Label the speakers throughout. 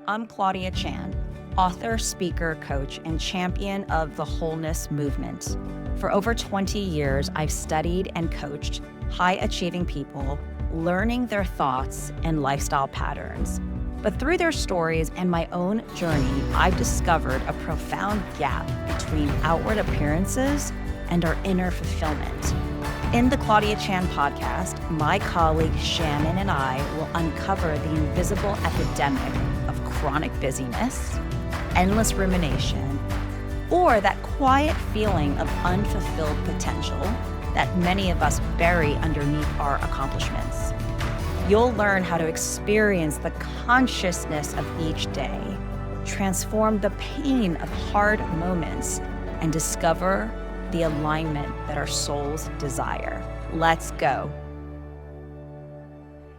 Speaker 1: I'm Claudia Chan, author, speaker, coach, and champion of the wholeness movement. For over 20 years, I've studied and coached high-achieving people, learning their thoughts and lifestyle patterns. But through their stories and my own journey, I've discovered a profound gap between outward appearances and our inner fulfillment. In the Claudia Chan Podcast, my colleague Shannon and I will uncover the invisible epidemic of chronic busyness, endless rumination, or that quiet feeling of unfulfilled potential that many of us bury underneath our accomplishments. You'll learn how to experience the consciousness of each day, transform the pain of hard moments, and discover the alignment that our souls desire. Let's go.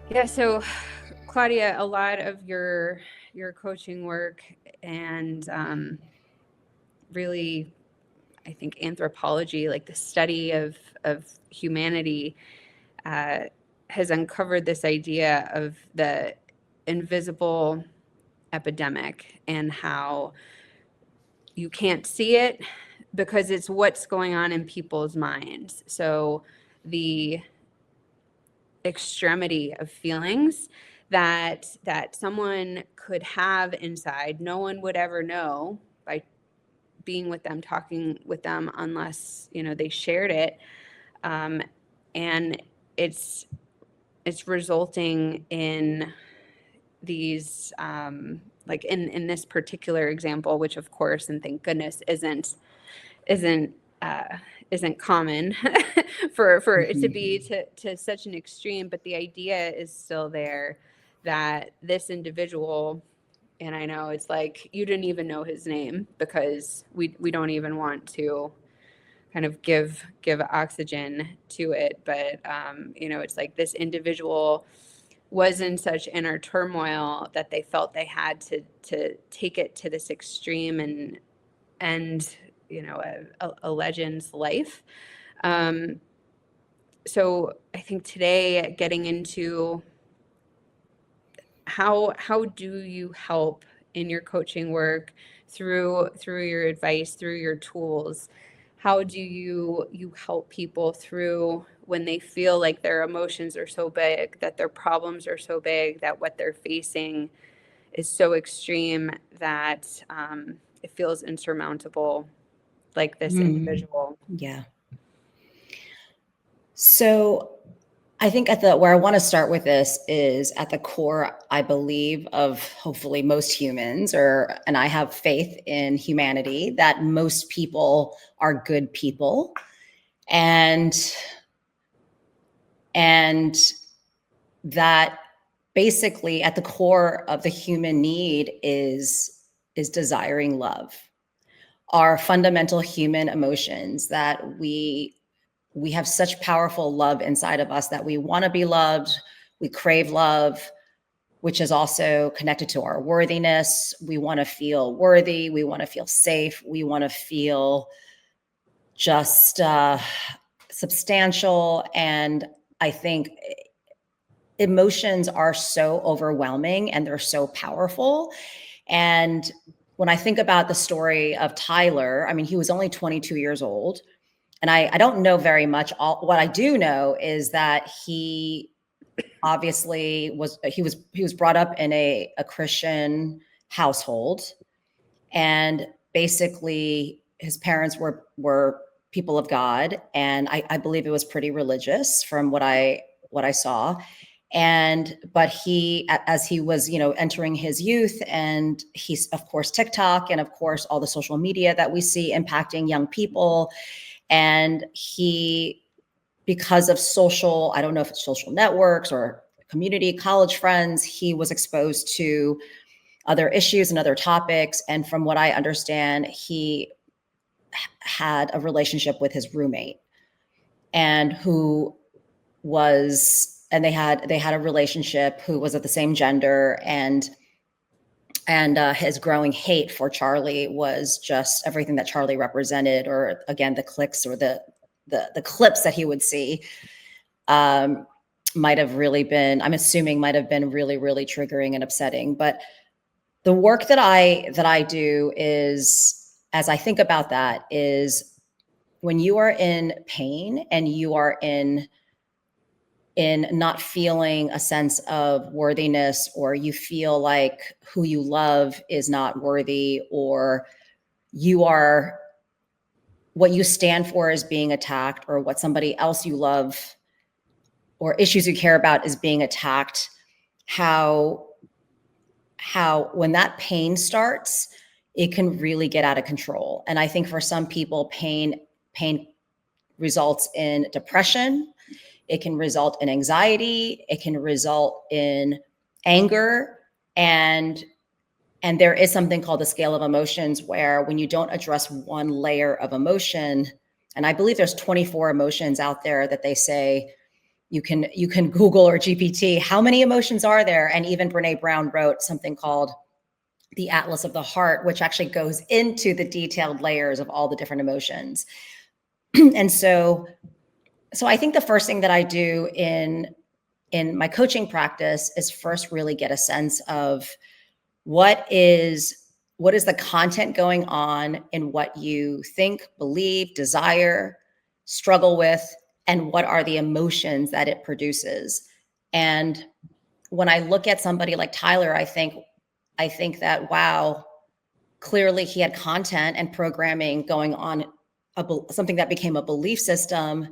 Speaker 2: Yeah, so Claudia, a lot of your coaching work and really, I think anthropology, like the study of humanity, has uncovered this idea of the invisible epidemic and how you can't see it because it's what's going on in people's minds. So the extremity of feelings that someone could have inside, no one would ever know by being with them, talking with them, unless they shared it, and it's resulting in these like in this particular example, which of course and thank goodness isn't common for it to be to such an extreme, but the idea is still there that this individual, and I know it's like you didn't even know his name because we don't even want to kind of give oxygen to it, but it's like this individual was in such inner turmoil that they felt they had to take it to this extreme and end a legend's life. So I think today getting into how do you help in your coaching work through your advice, through your tools, how do you help people through when they feel like their emotions are so big, that their problems are so big, that what they're facing is so extreme that it feels insurmountable, like this individual?
Speaker 1: Yeah. So I think where I want to start with this is at the core, I believe, of hopefully most humans, and I have faith in humanity, that most people are good people. And that basically at the core of the human need is desiring love. Our fundamental human emotions, that we have such powerful love inside of us that we want to be loved, we crave love, which is also connected to our worthiness. We want to feel worthy, we want to feel safe, we want to feel just substantial. And I think emotions are so overwhelming and they're so powerful. And when I think about the story of Tyler, I mean, he was only 22 years old. And I don't know very much. What I do know is that he obviously was brought up in a Christian household. And basically his parents were people of God. And I believe it was pretty religious from what I saw. But he, as he was, entering his youth, and he's, of course, TikTok, and of course, all the social media that we see impacting young people. And he, because of I don't know if it's social networks or community, college friends, he was exposed to other issues and other topics. And from what I understand, he had a relationship with his roommate, and they had a relationship who was of the same gender, and his growing hate for Charlie was just everything that Charlie represented, or again, the clicks or the clips that he would see might have really been, I'm assuming might have been really, really triggering and upsetting. But the work that I do is, as I think about that, is when you are in pain and you are in not feeling a sense of worthiness, or you feel like who you love is not worthy, or you are, what you stand for is being attacked, or what somebody else you love or issues you care about is being attacked, how when that pain starts, it can really get out of control. And I think for some people, pain results in depression. It can result in anxiety. It can result in anger. And there is something called the scale of emotions, where when you don't address one layer of emotion, and I believe there's 24 emotions out there that they say you can Google or GPT, how many emotions are there? And even Brene Brown wrote something called the Atlas of the Heart, which actually goes into the detailed layers of all the different emotions. And so I think the first thing that I do in my coaching practice is first really get a sense of what is the content going on in what you think, believe, desire, struggle with, and what are the emotions that it produces. And when I look at somebody like Tyler, I think that, wow, clearly he had content and programming going on, something that became a belief system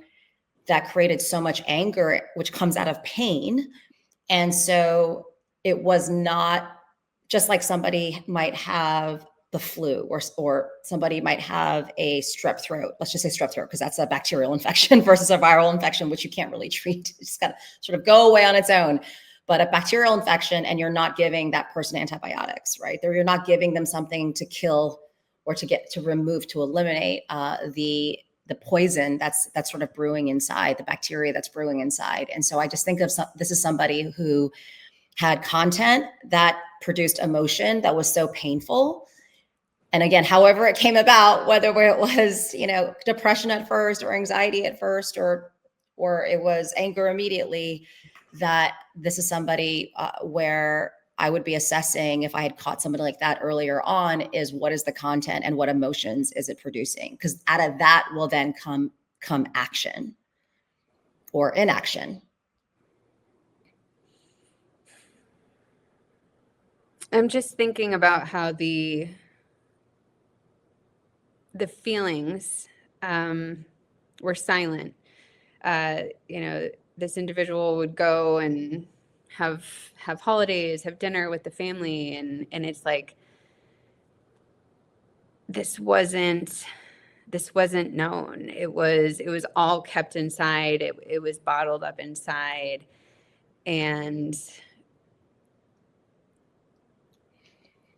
Speaker 1: that created so much anger, which comes out of pain. And so it was not just like somebody might have the flu, or somebody might have a strep throat. Let's just say strep throat, because that's a bacterial infection versus a viral infection, which you can't really treat. It's just got to sort of go away on its own. But a bacterial infection, and you're not giving that person antibiotics, right? You're not giving them something to kill or to remove, to eliminate the poison that's sort of brewing inside, the bacteria that's brewing inside. And so I just think of this is somebody who had content that produced emotion that was so painful. And again, however it came about, whether it was, depression at first, or anxiety at first, or it was anger immediately, that this is somebody where I would be assessing, if I had caught somebody like that earlier on, is what is the content and what emotions is it producing? Because out of that will then come action or inaction.
Speaker 2: I'm just thinking about how the feelings were silent. This individual would go and have holidays, have dinner with the family, and it's like, this wasn't known. It was all kept inside. It was bottled up inside. And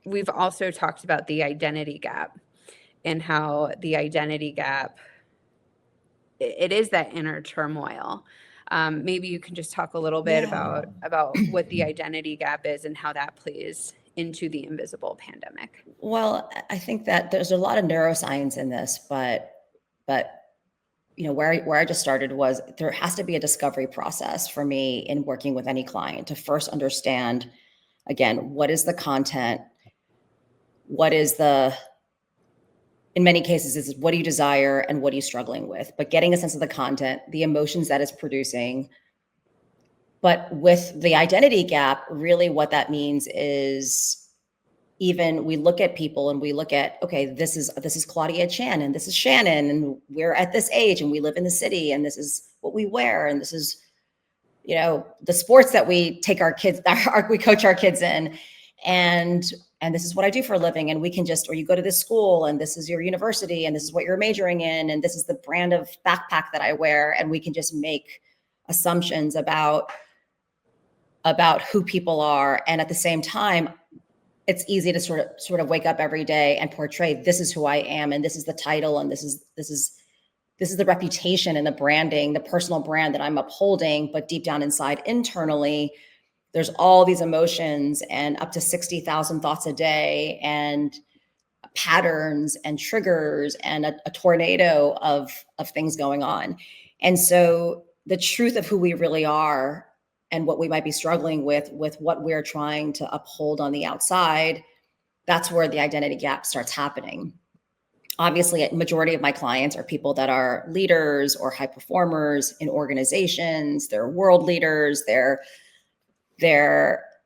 Speaker 2: we've also talked about the identity gap, and how the identity gap, it is that inner turmoil. Maybe you can just talk a little bit about what the identity gap is and how that plays into the invisible pandemic.
Speaker 1: Well, I think that there's a lot of neuroscience in this, but where I just started was, there has to be a discovery process for me in working with any client to first understand, again, what is the content, in many cases, is what do you desire and what are you struggling with, but getting a sense of the content, the emotions that it's producing. But with the identity gap, really what that means is, even we look at people and we look at, okay, this is Claudia Chan, and this is Shannon, and we're at this age and we live in the city, and this is what we wear, and this is, the sports that we take our kids, we coach our kids in, and this is what I do for a living. And we can or you go to this school, and this is your university, and this is what you're majoring in, and this is the brand of backpack that I wear, and we can just make assumptions about who people are. And at the same time, it's easy to sort of wake up every day and portray, this is who I am, and this is the title, and this is the reputation and the branding, the personal brand that I'm upholding. But deep down inside, internally, there's all these emotions and up to 60,000 thoughts a day, and patterns and triggers, and a tornado of things going on. And so the truth of who we really are, and what we might be struggling with what we're trying to uphold on the outside, that's where the identity gap starts happening. Obviously, a majority of my clients are people that are leaders or high performers in organizations. They're world leaders. They're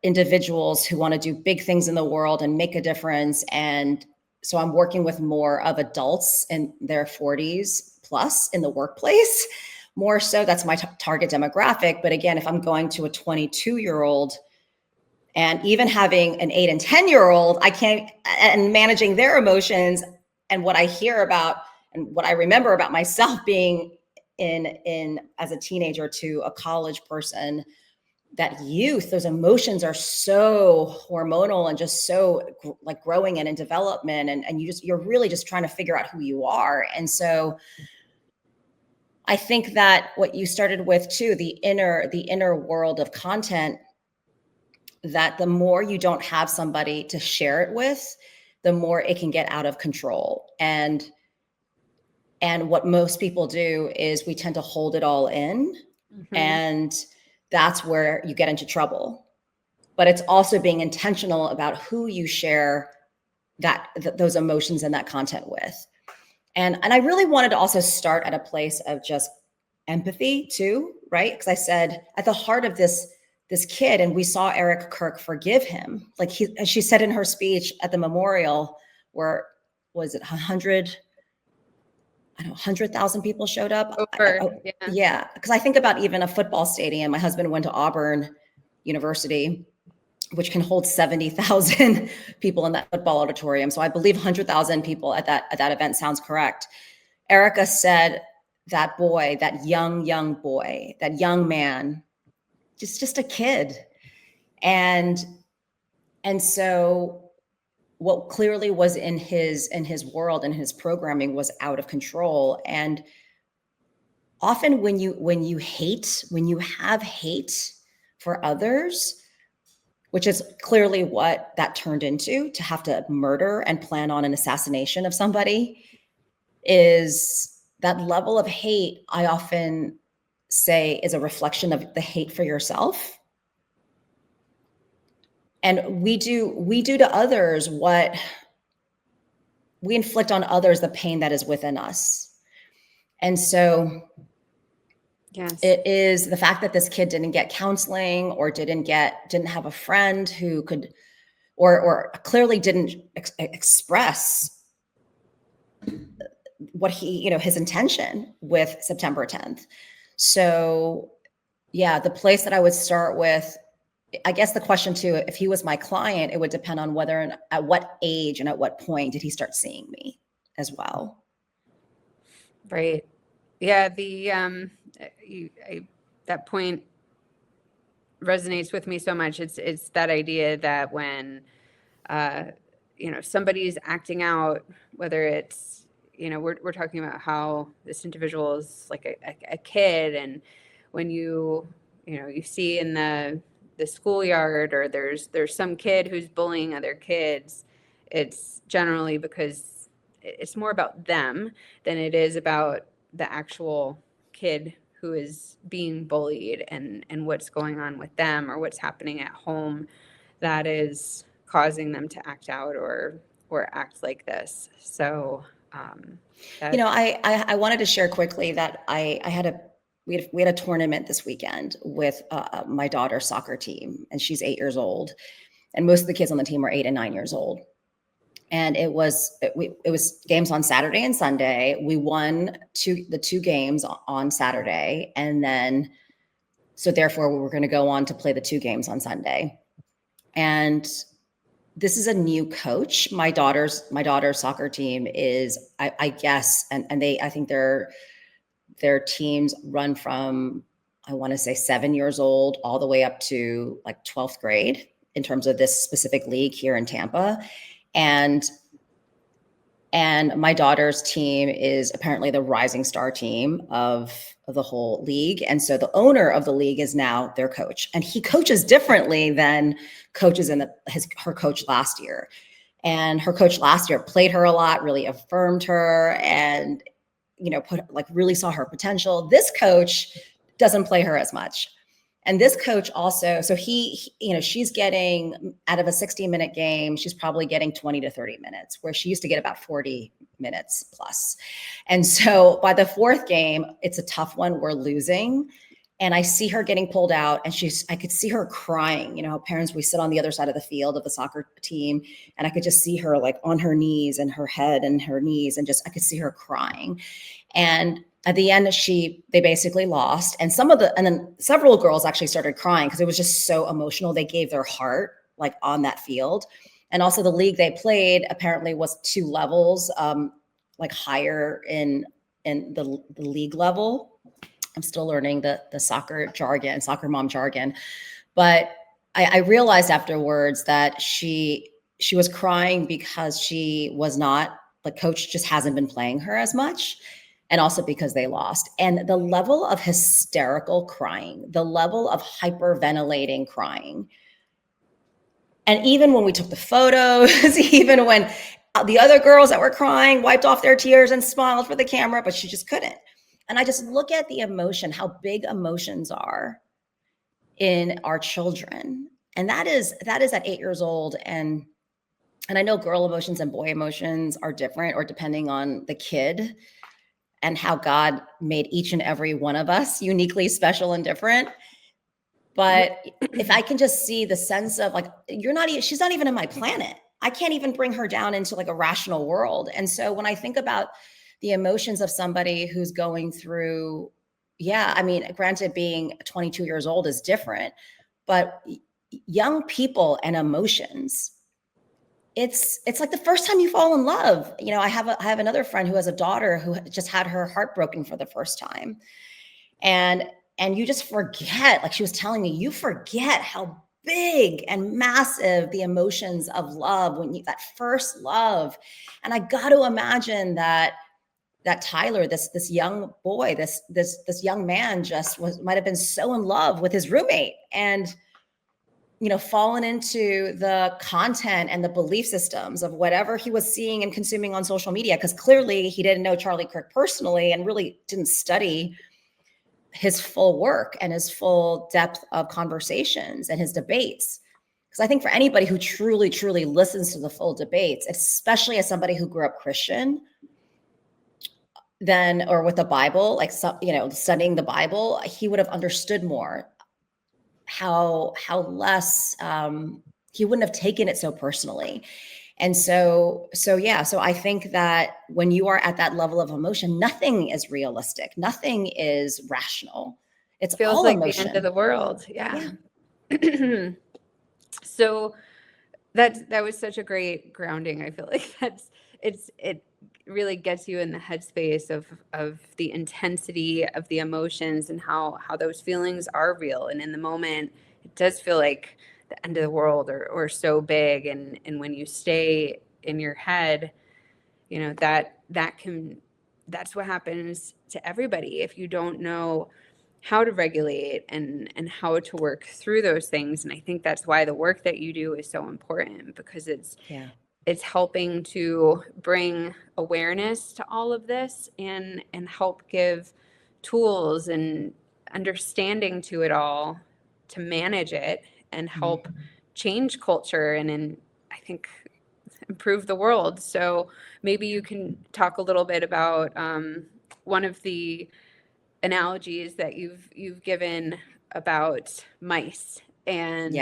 Speaker 1: individuals who want to do big things in the world and make a difference. And so I'm working with more of adults in their 40s plus in the workplace. More so, that's my target demographic. But again, if I'm going to a 22-year-old and even having an 8 and 10-year-old, I can't, and managing their emotions, and what I hear about and what I remember about myself being in as a teenager to a college person, that youth, those emotions are so hormonal and just so like growing and in development. And you're really just trying to figure out who you are. And so I think that what you started with too, the inner world of content, that the more you don't have somebody to share it with, the more it can get out of control. And what most people do is we tend to hold it all in. Mm-hmm. And that's where you get into trouble. But it's also being intentional about who you share those emotions and that content with. And I really wanted to also start at a place of just empathy too, right? Because I said at the heart of this kid, and we saw Eric Kirk forgive him. Like as she said in her speech at the memorial, where was it 100,000 people showed up. Yeah. Because I think about even a football stadium. My husband went to Auburn University, which can hold 70,000 people in that football auditorium. So I believe 100,000 people at that event sounds correct. Erica said that boy, that young boy, that young man, just a kid. And so what clearly was in his world and his programming was out of control. And often when you have hate for others, which is clearly what that turned into, to have to murder and plan on an assassination of somebody, is that level of hate, I often say, is a reflection of the hate for yourself. And we do to others what we inflict on others, the pain that is within us. And so yes, it is the fact that this kid didn't get counseling or didn't have a friend who could, or clearly didn't express what his intention with September 10th. So yeah, the place that I would start with, I guess the question too, if he was my client, it would depend on whether and at what age and at what point did he start seeing me as well.
Speaker 2: Right. Yeah. That point resonates with me so much. It's that idea that when, somebody's acting out, whether it's, we're talking about how this individual is like a kid, and when you see in the schoolyard, or there's some kid who's bullying other kids, it's generally because it's more about them than it is about the actual kid who is being bullied and what's going on with them or what's happening at home that is causing them to act out or act like this. So
Speaker 1: I wanted to share quickly that we had a tournament this weekend with my daughter's soccer team, and she's 8 years old, and most of the kids on the team were 8 and 9 years old. And it was games on Saturday and Sunday. We won the two games on Saturday, and then so therefore we were going to go on to play the 2 games on Sunday. And this is a new coach. My daughter's soccer team is, I guess, and I think their teams run from, I want to say 7 years old all the way up to like 12th grade in terms of this specific league here in Tampa. And my daughter's team is apparently the rising star team of the whole league. And so the owner of the league is now their coach, and he coaches differently than coaches her coach last year. And her coach last year played her a lot, really affirmed her, and really saw her potential. This coach doesn't play her as much. And this coach also, so she's getting out of a 60-minute game, she's probably getting 20 to 30 minutes, where she used to get about 40 minutes plus. And so by the fourth game, it's a tough one. We're losing. And I see her getting pulled out, and I could see her crying. Parents, we sit on the other side of the field of the soccer team, and I could just see her like on her knees and her head and her knees, and I could see her crying. And at the end, they basically lost. And then several girls actually started crying because it was just so emotional. They gave their heart like on that field. And also the league they played apparently was 2 levels, like higher in the league level. I'm still learning the soccer jargon, soccer mom jargon. But I realized afterwards that she was crying because she was not, the coach just hasn't been playing her as much. And also because they lost. And the level of hysterical crying, the level of hyperventilating crying. And even when we took the photos, even when the other girls that were crying wiped off their tears and smiled for the camera, but she just couldn't. And I just look at the emotion, how big emotions are in our children. And that is at 8 years old. And I know girl emotions and boy emotions are different, or depending on the kid and how God made each and every one of us uniquely special and different. But if I can just see the sense of like, she's not even in my planet. I can't even bring her down into like a rational world. And so when I think about the emotions of somebody who's going through, granted, being 22 years old is different, but young people and emotions, it's like the first time you fall in love. I have another friend who has a daughter who just had her heart broken for the first time. And you just forget, like she was telling me, you forget how big and massive the emotions of love, that first love. And I got to imagine that Tyler, this young boy, this young man might have been so in love with his roommate, and fallen into the content and the belief systems of whatever he was seeing and consuming on social media, because clearly he didn't know Charlie Kirk personally and really didn't study his full work and his full depth of conversations and his debates. Because I think for anybody who truly, truly listens to the full debates, especially as somebody who grew up Christian, or with the Bible, like studying the Bible, he would have understood more how less he wouldn't have taken it so personally. And so I think that when you are at that level of emotion, nothing is realistic, nothing is rational. It
Speaker 2: feels
Speaker 1: all
Speaker 2: like
Speaker 1: emotion.
Speaker 2: the end of the world. Yeah. So that was such a great grounding. I feel like it really gets you in the headspace of the intensity of the emotions and how those feelings are real. And in the moment, it does feel like the end of the world or so big. And when you stay in your head, that's what happens to everybody. If you don't know how to regulate and how to work through those things. And I think that's why the work that you do is so important, because it's helping to bring awareness to all of this and help give tools and understanding to it all to manage it and help change culture and I think improve the world. So maybe you can talk a little bit about one of the analogies that you've given about mice, and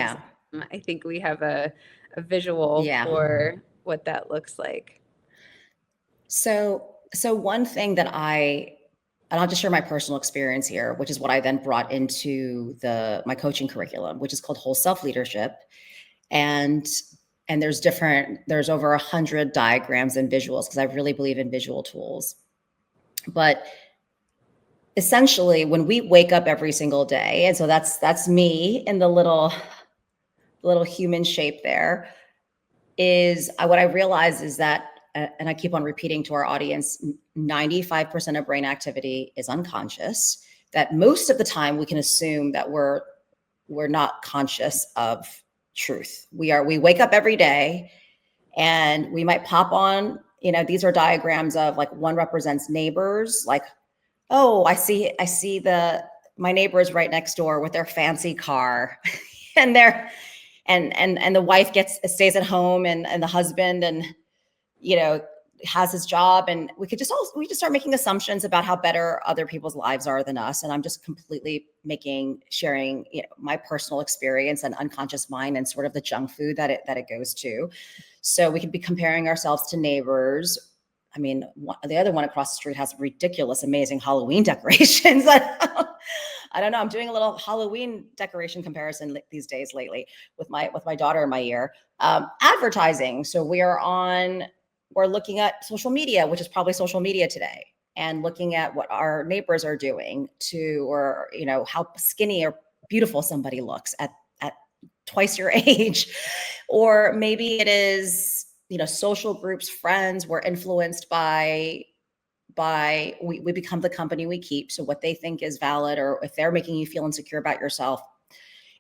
Speaker 2: I think we have a visual for what that looks like.
Speaker 1: So one thing that and I'll just share my personal experience here, which is what I then brought into my coaching curriculum, which is called Whole Self Leadership. And there's over 100 diagrams and visuals, because I really believe in visual tools. But essentially, when we wake up every single day, and so that's me in the little human shape there, is what I realize is that, and I keep on repeating to our audience, 95% of brain activity is unconscious, that most of the time we can assume that we're not conscious of truth. We wake up every day and we might pop on, these are diagrams of, like, one represents neighbors, like, oh, I see the my neighbors right next door with their fancy car and and the wife stays at home and the husband and, has his job, and we just start making assumptions about how better other people's lives are than us. And I'm just completely sharing, my personal experience and unconscious mind and sort of the junk food that it goes to. So we could be comparing ourselves to neighbors. I mean, the other one across the street has ridiculous, amazing Halloween decorations. I don't know. I'm doing a little Halloween decoration comparison these days lately with my daughter in my ear. Advertising. So we're looking at social media, which is probably social media today, and looking at what our neighbors are doing or how skinny or beautiful somebody looks at twice your age. Or maybe it is, social groups, friends. We're influenced by we become the company we keep. So what they think is valid, or if they're making you feel insecure about yourself,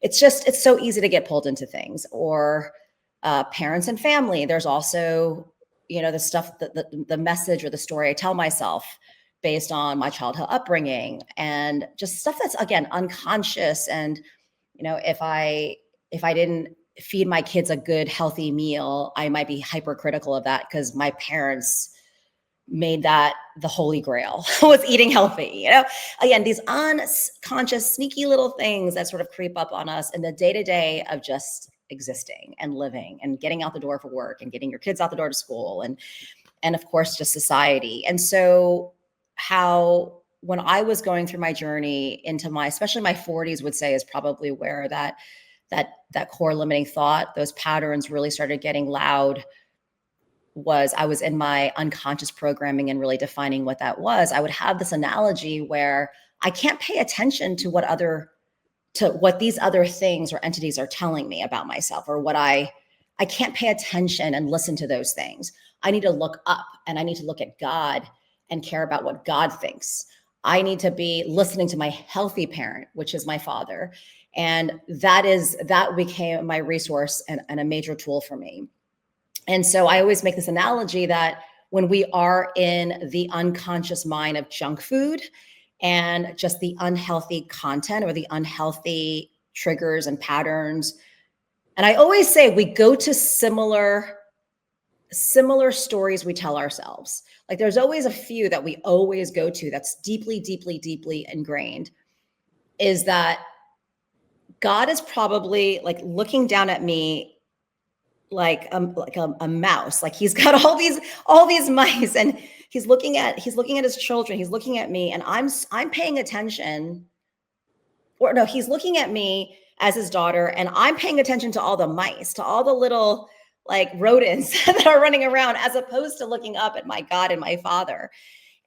Speaker 1: it's so easy to get pulled into things. Or parents and family. There's also, the stuff that the message or the story I tell myself based on my childhood upbringing, and just stuff that's, again, unconscious. And, if I didn't feed my kids a good, healthy meal, I might be hypercritical of that because my parents made that the holy grail was eating healthy. Again, these unconscious, sneaky little things that sort of creep up on us in the day-to-day of just existing and living and getting out the door for work and getting your kids out the door to school, and of course just society. And so when I was going through my journey into especially my 40s, would say is probably where that core limiting thought, those patterns really started getting loud. I was in my unconscious programming and really defining what that was. I would have this analogy where I can't pay attention to what these other things or entities are telling me about myself, or what I can't pay attention and listen to those things. I need to look up, and I need to look at God and care about what God thinks. I need to be listening to my healthy parent, which is my father. And that became my resource and a major tool for me. And so I always make this analogy that when we are in the unconscious mind of junk food and just the unhealthy content or the unhealthy triggers and patterns, and I always say we go to similar stories we tell ourselves. Like there's always a few that we always go to that's deeply, deeply, deeply ingrained, is that God is probably like looking down at me like a mouse. Like he's got all these mice, and he's looking at his children. He's looking at me, and I'm paying attention. Or no, he's looking at me as his daughter, and I'm paying attention to all the mice, to all the little like rodents that are running around, as opposed to looking up at my God and my Father.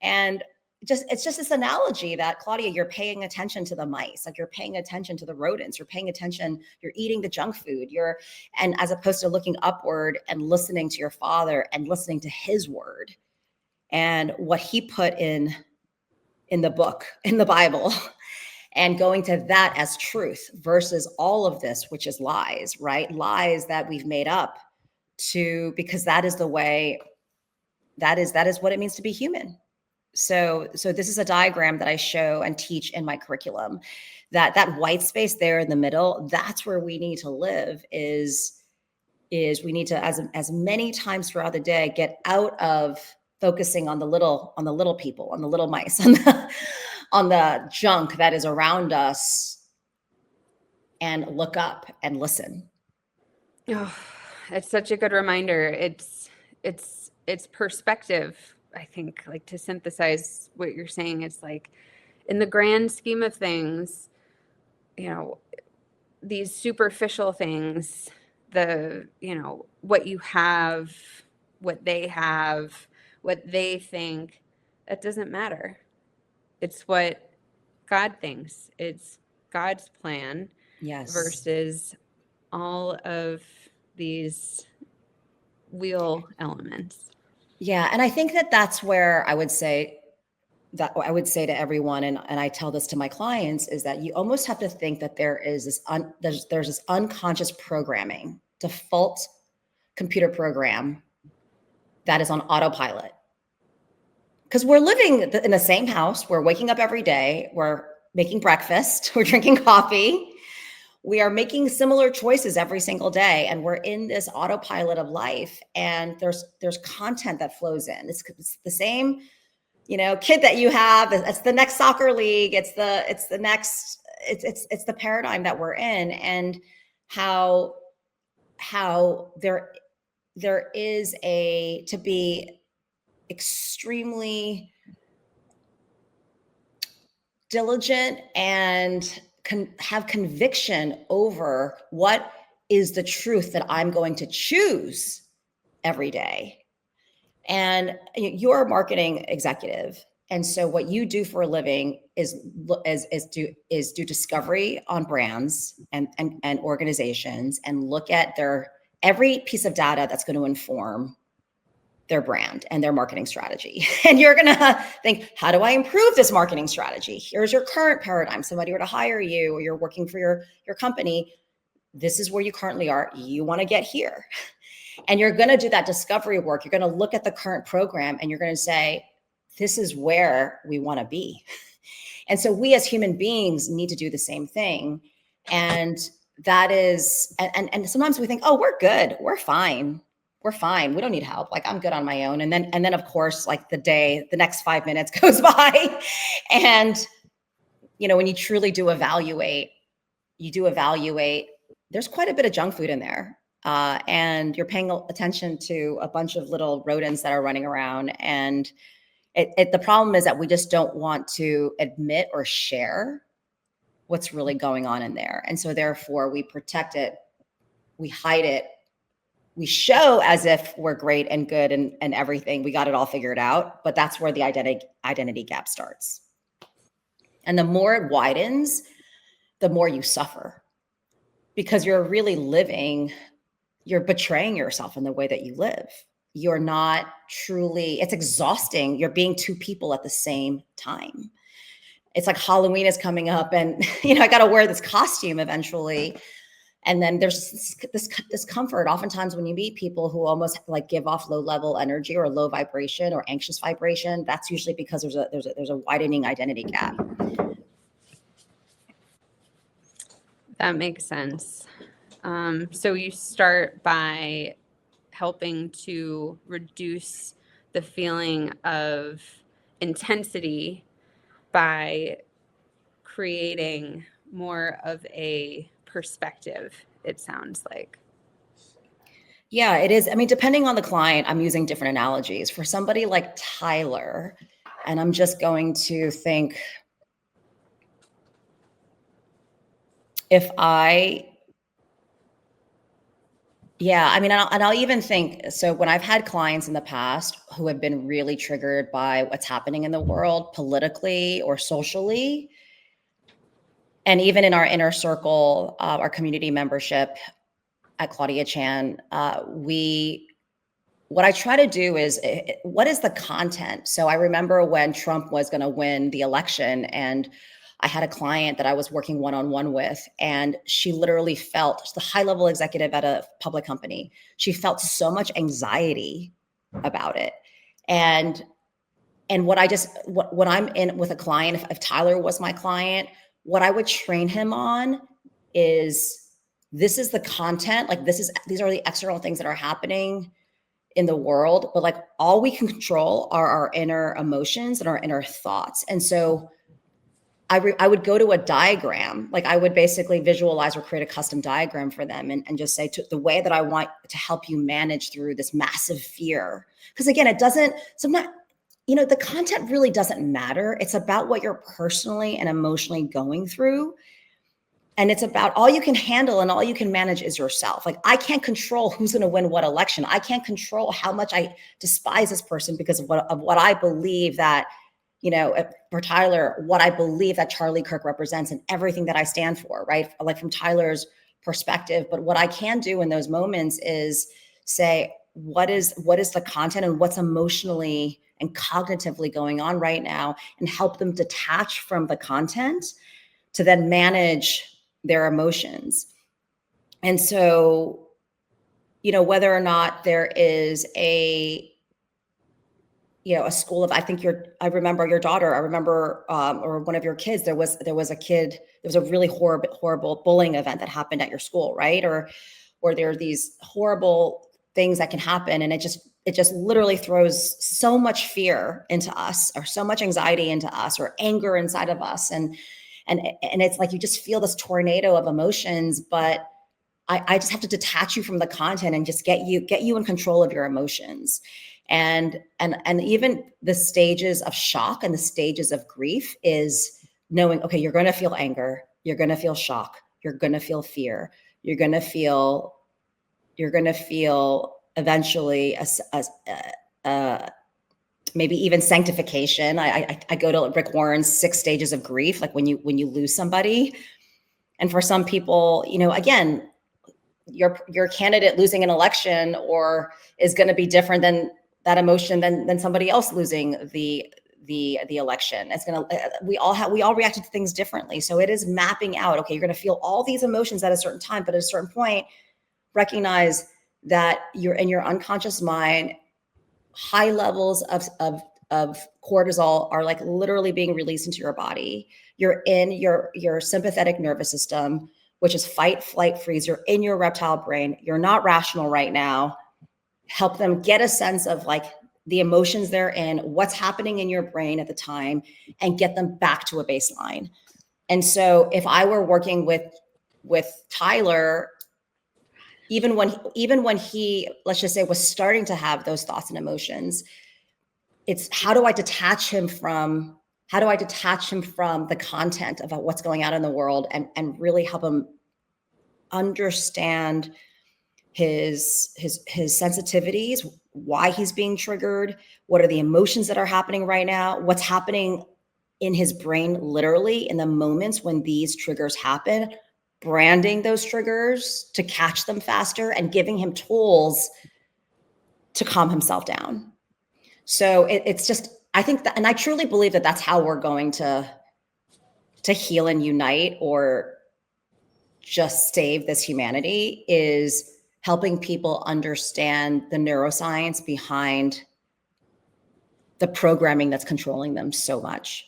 Speaker 1: And it's just this analogy that, Claudia, you're paying attention to the mice, like you're paying attention to the rodents, you're paying attention, you're eating the junk food, and as opposed to looking upward and listening to your Father and listening to his word and what he put in the book, in the Bible, and going to that as truth versus all of this, which is lies, right? Lies that we've made up because that is the way, that is what it means to be human. So this is a diagram that I show and teach in my curriculum, that white space there in the middle, that's where we need to live, is we need to, as many times throughout the day, get out of focusing on the little people, on the little mice, on the junk that is around us, and look up and listen.
Speaker 2: Oh, it's such a good reminder. It's perspective. I think, like, to synthesize what you're saying, it's like, in the grand scheme of things, these superficial things, what you have, what they have, what they think, that doesn't matter. It's what God thinks. It's God's plan.
Speaker 1: Yes.
Speaker 2: Versus all of these wheel elements.
Speaker 1: Yeah. And I think that's where I would say to everyone, and I tell this to my clients, is that you almost have to think that there is this there's this unconscious programming, default computer program that is on autopilot. Because we're living in the same house, we're waking up every day, we're making breakfast, we're drinking coffee, we are making similar choices every single day, and we're in this autopilot of life, and there's content that flows in. It's the same, kid that you have. It's the next soccer league. It's the next. It's the paradigm that we're in, and how there is to be extremely diligent and have conviction over what is the truth that I'm going to choose every day. And you're a marketing executive. And so what you do for a living is do discovery on brands and organizations, and look at every piece of data that's going to inform their brand and their marketing strategy. And you're going to think, how do I improve this marketing strategy? Here's your current paradigm. Somebody were to hire you, or you're working for your company. This is where you currently are. You want to get here. And you're going to do that discovery work. You're going to look at the current program, and you're going to say, this is where we want to be. And so we as human beings need to do the same thing. And that is, and sometimes we think, oh, we're good. We're fine. We're fine. We don't need help. Like, I'm good on my own. And then of course, like the next 5 minutes goes by. And, when you truly do evaluate, there's quite a bit of junk food in there. And you're paying attention to a bunch of little rodents that are running around. And the problem is that we just don't want to admit or share what's really going on in there. And so therefore we protect it, we hide it, we show as if we're great and good and everything. We got it all figured out, but that's where the identity gap starts. And the more it widens, the more you suffer, because you're really you're betraying yourself in the way that you live. You're not truly, it's exhausting. You're being two people at the same time. It's like Halloween is coming up, and I got to wear this costume eventually. And then there's this discomfort. Oftentimes when you meet people who almost like give off low level energy or low vibration or anxious vibration, that's usually because there's a widening identity gap.
Speaker 2: That makes sense. So you start by helping to reduce the feeling of intensity by creating more of a perspective, it sounds like.
Speaker 1: Yeah, it is. I mean, depending on the client, I'm using different analogies. For somebody like Tyler, and I'm just going to think, I'll even think, so when I've had clients in the past who have been really triggered by what's happening in the world politically or socially, and even in our inner circle, our community membership at Claudia Chan, what I try to do is, what is the content? So I remember when Trump was going to win the election, and I had a client that I was working one-on-one with, and she literally felt, the high-level executive at a public company, she felt so much anxiety about it. And when I'm in with a client, if Tyler was my client, what I would train him on is, this is the content, like these are the external things that are happening in the world, but like all we can control are our inner emotions and our inner thoughts. And so I would go to a diagram, like I would basically visualize or create a custom diagram for them, and just say, the way that I want to help you manage through this massive fear. Because again, the content really doesn't matter. It's about what you're personally and emotionally going through. And it's about, all you can handle and all you can manage is yourself. Like, I can't control who's going to win what election. I can't control how much I despise this person because of what I believe that, for Tyler, what I believe that Charlie Kirk represents and everything that I stand for, right? Like, from Tyler's perspective. But what I can do in those moments is say, what is the content and what's emotionally and cognitively going on right now, and help them detach from the content to then manage their emotions. And so, whether or not there is a school of, I remember your daughter, I remember, or one of your kids, there was a really horrible bullying event that happened at your school, right? Or there are these horrible things that can happen. And it just literally throws so much fear into us, or so much anxiety into us, or anger inside of us. And it's like, you just feel this tornado of emotions, but I just have to detach you from the content and just get you in control of your emotions. And even the stages of shock and the stages of grief is knowing, okay, you're going to feel anger, you're going to feel shock, you're going to feel fear, you're going to feel eventually maybe even sanctification. I go to Rick Warren's 6 stages of grief, like when you lose somebody. And for some people, again, your candidate losing an election or is going to be different than that emotion than somebody else losing the election. It's going to, we all reacted to things differently. So it is mapping out, okay, you're going to feel all these emotions at a certain time, but at a certain point, recognize that you're in your unconscious mind, high levels of cortisol are like literally being released into your body. You're in your sympathetic nervous system, which is fight, flight, freeze. You're in your reptile brain. You're not rational right now. Help them get a sense of like the emotions they're in, what's happening in your brain at the time, and get them back to a baseline. And so if I were working with Tyler, even when he, let's just say, was starting to have those thoughts and emotions, it's how do I detach him from the content of what's going on in the world, and really help him understand his sensitivities, why he's being triggered, what are the emotions that are happening right now, what's happening in his brain literally in the moments when these triggers happen, branding those triggers to catch them faster, and giving him tools to calm himself down. So it's just, I think that, and I truly believe that that's how we're going to heal and unite, or just save this humanity, is helping people understand the neuroscience behind the programming that's controlling them so much.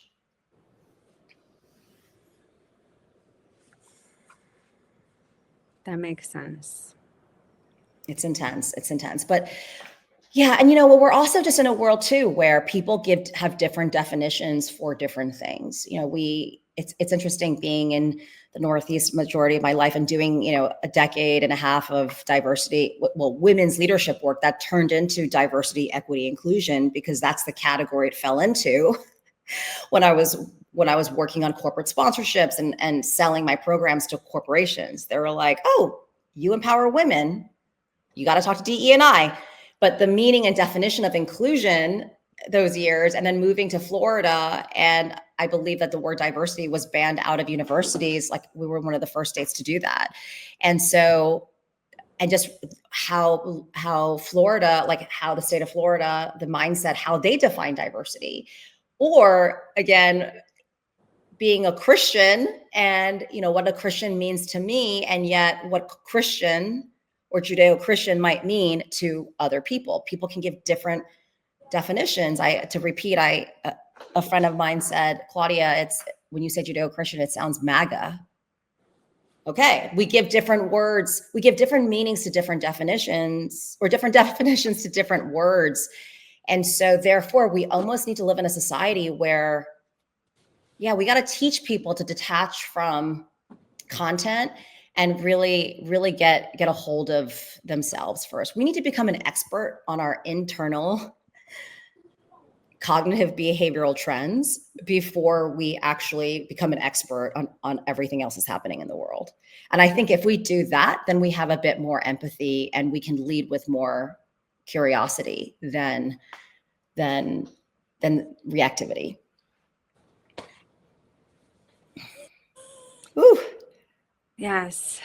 Speaker 2: That makes sense.
Speaker 1: It's intense. But yeah, and we're also just in a world too where people have different definitions for different things. It's interesting being in the Northeast majority of my life and doing, a decade and a half of diversity, women's leadership work that turned into diversity, equity, inclusion, because that's the category it fell into when I was working on corporate sponsorships and selling my programs to corporations. They were like, "Oh, you empower women, you got to talk to DE&I." But the meaning and definition of inclusion those years, and then moving to Florida, and I believe that the word diversity was banned out of universities. Like, we were one of the first states to do that. And so, and just how Florida, like how the state of Florida, the mindset, how they define diversity. Or again, being a Christian, and what a Christian means to me, and yet what Christian or Judeo-Christian might mean to other people. People can give different definitions. A friend of mine said, "Claudia, it's when you say Judeo-Christian, it sounds MAGA." Okay, we give different words, we give different meanings to different definitions, or different definitions to different words. And so therefore, we almost need to live in a society where, yeah, we got to teach people to detach from content and really, really get a hold of themselves first. We need to become an expert on our internal cognitive behavioral trends before we actually become an expert on everything else that's happening in the world. And I think if we do that, then we have a bit more empathy, and we can lead with more curiosity than reactivity. Ooh.
Speaker 2: Yes.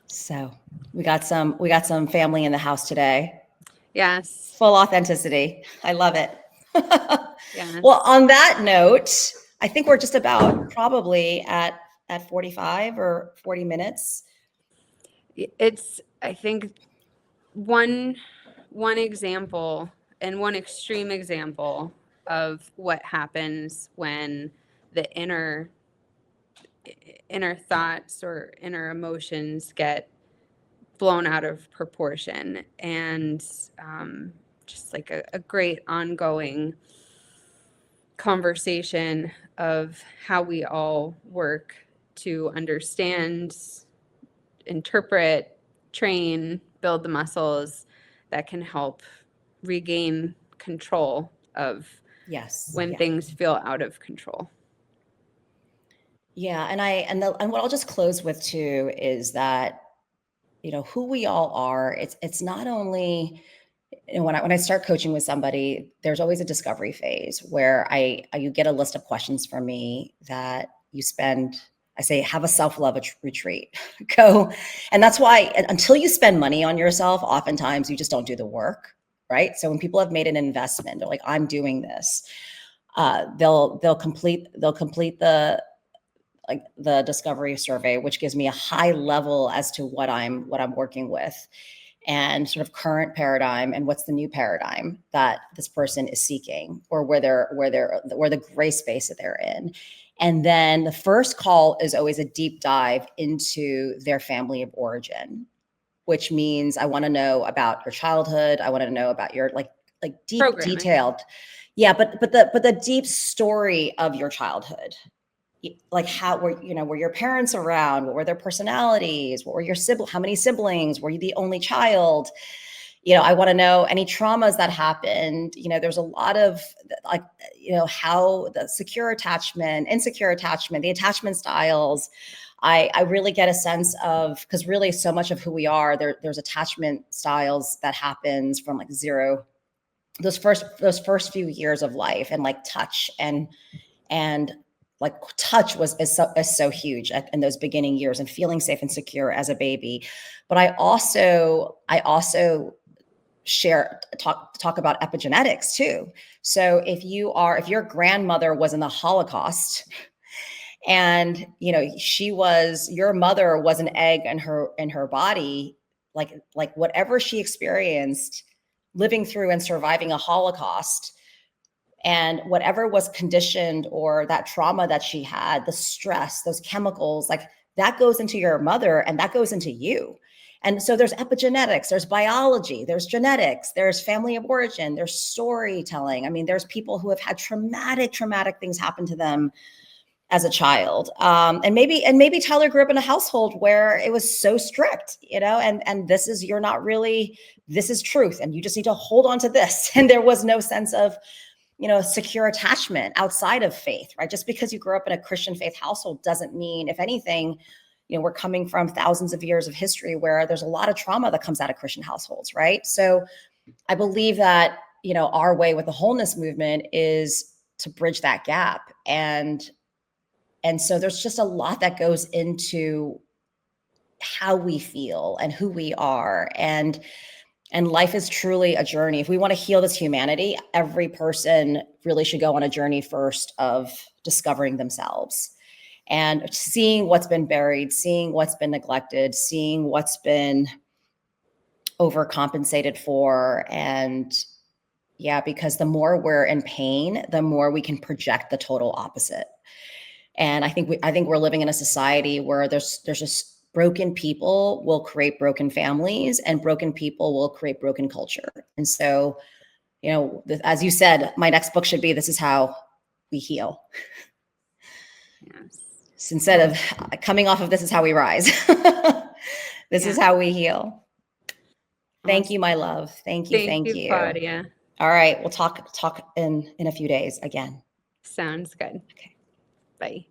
Speaker 1: So we got some family in the house today.
Speaker 2: Yes.
Speaker 1: Full authenticity. I love it.
Speaker 2: Yes.
Speaker 1: Well, on that note, I think we're just about probably at 45 or 40 minutes.
Speaker 2: It's, I think one example and one extreme example of what happens when the inner thoughts or inner emotions get blown out of proportion, and just like a great ongoing conversation of how we all work to understand, interpret, train, build the muscles that can help regain control of when things feel out of control.
Speaker 1: Yeah. And what I'll just close with too is that, who we all are, it's not only, when I start coaching with somebody, there's always a discovery phase where you get a list of questions from me that you spend. I say, have a self-love retreat. Go. And that's why until you spend money on yourself, oftentimes you just don't do the work. Right. So when people have made an investment, they're like, I'm doing this. They'll complete the discovery survey, which gives me a high level as to what I'm working with, and sort of current paradigm and what's the new paradigm that this person is seeking, or where the gray space that they're in. And then the first call is always a deep dive into their family of origin, which means I want to know about your childhood. I want to know about your like deep detailed. Yeah. But the deep story of your childhood, like how were your parents around? What were their personalities? What were your how many siblings? Were you the only child? I want to know any traumas that happened. There's a lot of how the secure attachment, insecure attachment, the attachment styles. I really get a sense of, because really so much of who we are, there's attachment styles that happens from like zero, those first few years of life, and like touch and like touch is so huge in those beginning years, and feeling safe and secure as a baby. But I also talk about epigenetics too. So if your grandmother was in the Holocaust, and your mother was an egg in her body, like whatever she experienced living through and surviving a Holocaust, and whatever was conditioned, or that trauma that she had, the stress, those chemicals, like that goes into your mother and that goes into you. And so there's epigenetics, there's biology, there's genetics, there's family of origin, there's storytelling. I mean, there's people who have had traumatic things happen to them as a child. And maybe Tyler grew up in a household where it was so strict, and this is truth. And you just need to hold on to this. And there was no sense of, secure attachment outside of faith, right? Just because you grew up in a Christian faith household doesn't mean, if anything, we're coming from thousands of years of history where there's a lot of trauma that comes out of Christian households, right? So I believe that, our way with the wholeness movement is to bridge that gap. And so there's just a lot that goes into how we feel and who we are. And life is truly a journey. If we want to heal this humanity, every person really should go on a journey first of discovering themselves and seeing what's been buried, seeing what's been neglected, seeing what's been overcompensated for. And yeah, because the more we're in pain, the more we can project the total opposite. And I think we're living in a society where there's just broken people will create broken families, and broken people will create broken culture. And so, as you said, my next book should be, This Is How We Heal. Yes. So instead of coming off of This Is How We Rise, this is how we heal. Thank you, my love. Thank you. Thank you,
Speaker 2: Claudia.
Speaker 1: All right. We'll talk in a few days again.
Speaker 2: Sounds good.
Speaker 1: Okay.
Speaker 2: Bye.